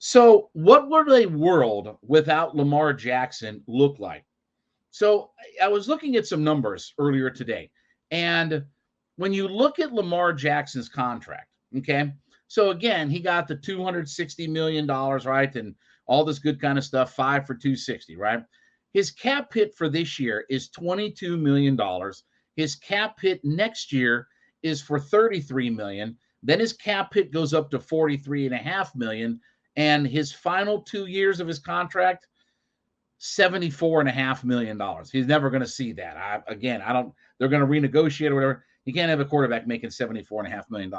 So, what would a world without Lamar Jackson look like? So, I was looking at some numbers earlier today, and when you look at Lamar Jackson's contract, okay, so again, he got the $260 million, right, and all this good kind of stuff, 5 for 260, right? His cap hit for this year is $22 million. His cap hit next year is for 33 million. Then his cap hit goes up to 43.5 million, and his final 2 years of his contract, $74.5 million. He's never going to see that. I don't. They're going to renegotiate or whatever. You can't have a quarterback making $74.5 million.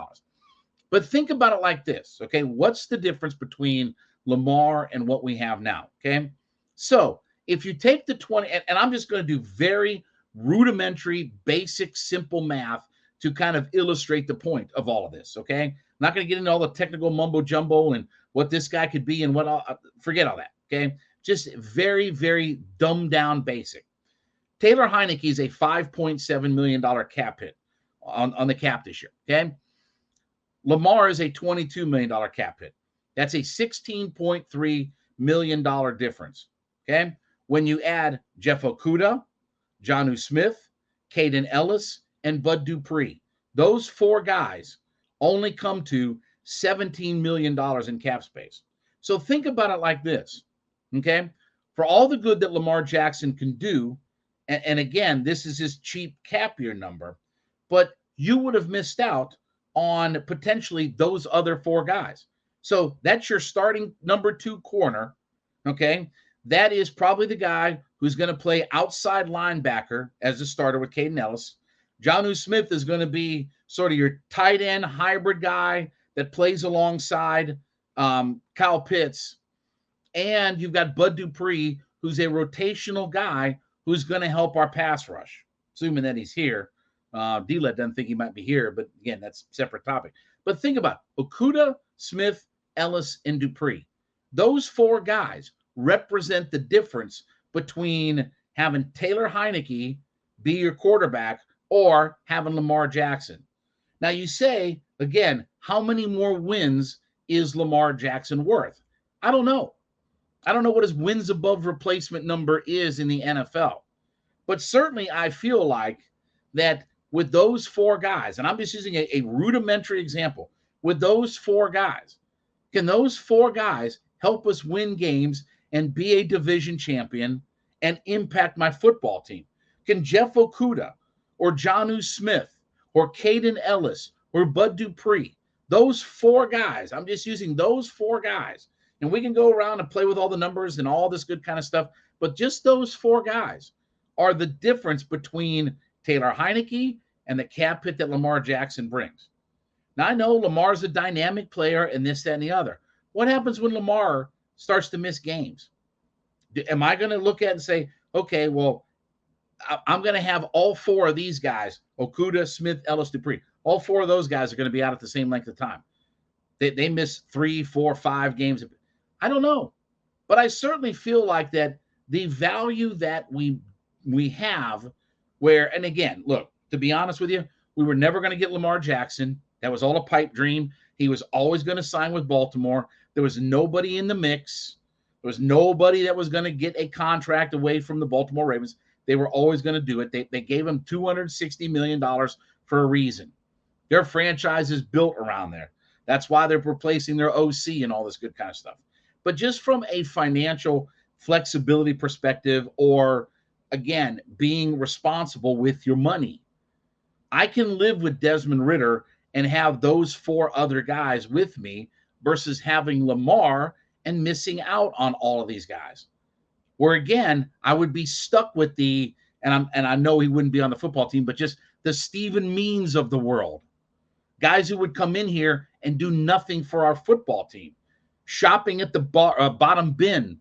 But think about it like this, okay? What's the difference between Lamar and what we have now? Okay, so if you take the 20, and I'm just going to do very rudimentary, basic, simple math to kind of illustrate the point of all of this. Okay, I'm not going to get into all the technical mumbo jumbo and what this guy could be and what all. Forget all that. Okay, just very, very dumbed down basic. Taylor Heineke is a $5.7 million cap hit on the cap this year. Okay. Lamar is a $22 million cap hit. That's a $16.3 million difference. Okay. When you add Jeff Okudah, Jonnu Smith, Caden Ellis, and Bud Dupree, those four guys only come to $17 million in cap space. So think about it like this. Okay. For all the good that Lamar Jackson can do, and again, this is his cheap cap year number, but you would have missed out on potentially those other four guys. So that's your starting number 2 corner. Okay. That is probably the guy who's going to play outside linebacker as a starter with Caden Ellis. Jonnu Smith is going to be sort of your tight end hybrid guy that plays alongside Kyle Pitts. And you've got Bud Dupree, who's a rotational guy who's going to help our pass rush, assuming that he's here. D-Let doesn't think he might be here, but again, that's a separate topic. But think about it. Okudah, Smith, Ellis, and Dupree. Those four guys represent the difference between having Taylor Heineke be your quarterback or having Lamar Jackson. Now you say, again, how many more wins is Lamar Jackson worth? I don't know. I don't know what his wins above replacement number is in the NFL. But certainly I feel like that with those four guys, and I'm just using a rudimentary example, with those four guys, can those four guys help us win games and be a division champion and impact my football team? Can Jeff Okudah or Jonnu Smith or Caden Ellis or Bud Dupree, those four guys, I'm just using those four guys, and we can go around and play with all the numbers and all this good kind of stuff, but just those four guys are the difference between Taylor Heineke and the cap hit that Lamar Jackson brings. Now, I know Lamar's a dynamic player and this, that, and the other. What happens when Lamar starts to miss games? Am I going to look at it and say, okay, well, I'm going to have all four of these guys, Okudah, Smith, Ellis, Dupree, all four of those guys are going to be out at the same length of time. They miss 3, 4, 5 games. I don't know. But I certainly feel like that the value that we have where, and again, look, to be honest with you, we were never going to get Lamar Jackson. That was all a pipe dream. He was always going to sign with Baltimore. There was nobody in the mix. There was nobody that was going to get a contract away from the Baltimore Ravens. They were always going to do it. They gave him $260 million for a reason. Their franchise is built around there. That's why they're replacing their OC and all this good kind of stuff. But just from a financial flexibility perspective, or again, being responsible with your money, I can live with Desmond Ridder and have those four other guys with me versus having Lamar and missing out on all of these guys. Where again, I would be stuck with and I know he wouldn't be on the football team, but just the Stephen Means of the world. Guys who would come in here and do nothing for our football team, shopping at the bottom bin,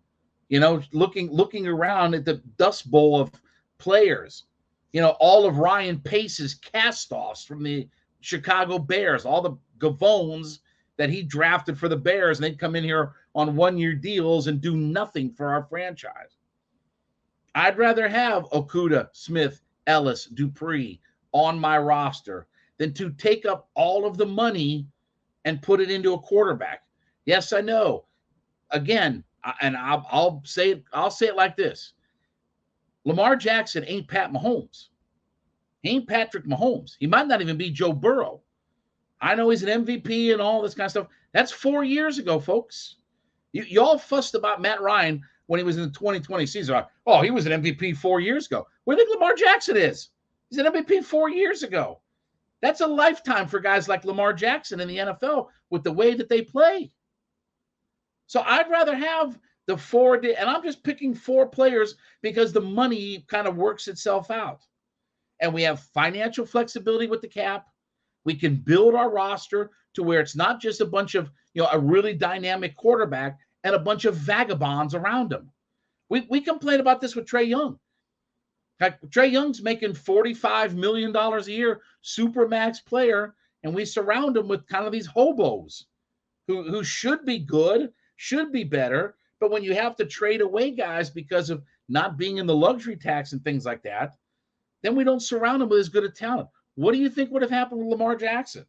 looking around at the dust bowl of players, all of Ryan Pace's cast-offs from the Chicago Bears, all the Gavones that he drafted for the Bears, and they'd come in here on one-year deals and do nothing for our franchise. I'd rather have Okudah, Smith, Ellis, Dupree on my roster than to take up all of the money and put it into a quarterback. Yes, I know. again, and I'll say it like this: Lamar Jackson ain't Pat Mahomes. He ain't Patrick Mahomes. He might not even be Joe Burrow. I know he's an MVP and all this kind of stuff. That's 4 years ago, folks. Y'all fussed about Matt Ryan when he was in the 2020 season. Like, oh, he was an MVP 4 years ago. Where do you think Lamar Jackson is? He's an MVP 4 years ago. That's a lifetime for guys like Lamar Jackson in the NFL with the way that they play. So I'd rather have the and I'm just picking 4 players because the money kind of works itself out. And we have financial flexibility with the cap. We can build our roster to where it's not just a bunch of, a really dynamic quarterback and a bunch of vagabonds around him. We complain about this with Trae Young. Trae Young's making $45 million a year, supermax player, and we surround him with kind of these hobos who should be good, should be better, but when you have to trade away guys because of not being in the luxury tax and things like that, then we don't surround him with as good a talent. What do you think would have happened with Lamar Jackson?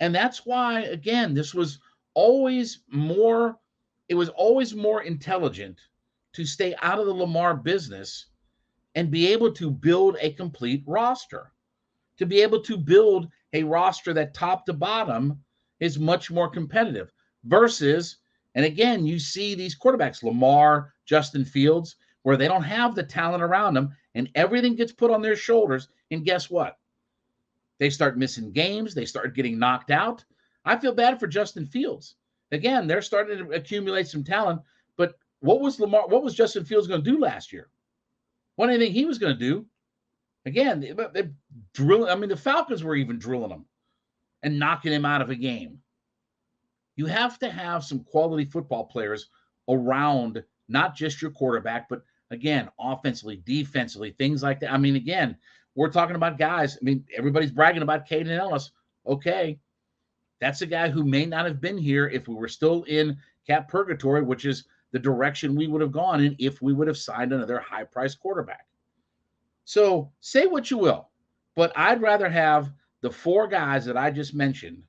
And that's why, again, it was always more intelligent to stay out of the Lamar business and be able to build a complete roster. To be able to build a roster that top to bottom is much more competitive versus, and again, you see these quarterbacks, Lamar, Justin Fields, where they don't have the talent around them and everything gets put on their shoulders. And guess what? They start missing games. They start getting knocked out. I feel bad for Justin Fields. Again, they're starting to accumulate some talent, but what was Justin Fields going to do last year? What do you think he was going to do? Again, the Falcons were even drilling him and knocking him out of a game. You have to have some quality football players around, not just your quarterback, but again, offensively, defensively, things like that. Again, we're talking about guys. Everybody's bragging about Caden Ellis. Okay, that's a guy who may not have been here if we were still in cap purgatory, which is the direction we would have gone in if we would have signed another high-priced quarterback. So say what you will, but I'd rather have the 4 guys that I just mentioned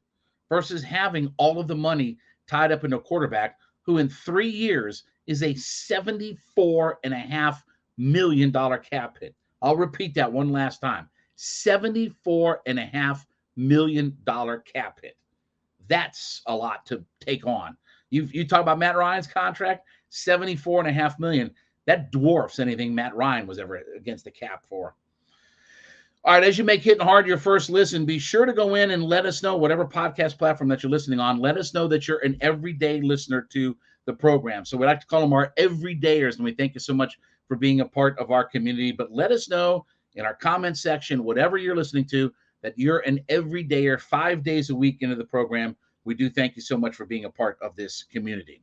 versus having all of the money tied up in a quarterback who in 3 years is a $74.5 million cap hit. I'll repeat that one last time. $74.5 million cap hit. That's a lot to take on. You talk about Matt Ryan's contract, $74.5 million. That dwarfs anything Matt Ryan was ever against the cap for. All right, as you make Hittin' Hard your first listen, be sure to go in and let us know, whatever podcast platform that you're listening on, let us know that you're an everyday listener to the program. So we like to call them our everydayers, and we thank you so much for being a part of our community. But let us know in our comment section, whatever you're listening to, that you're an everydayer 5 days a week into the program. We do thank you so much for being a part of this community.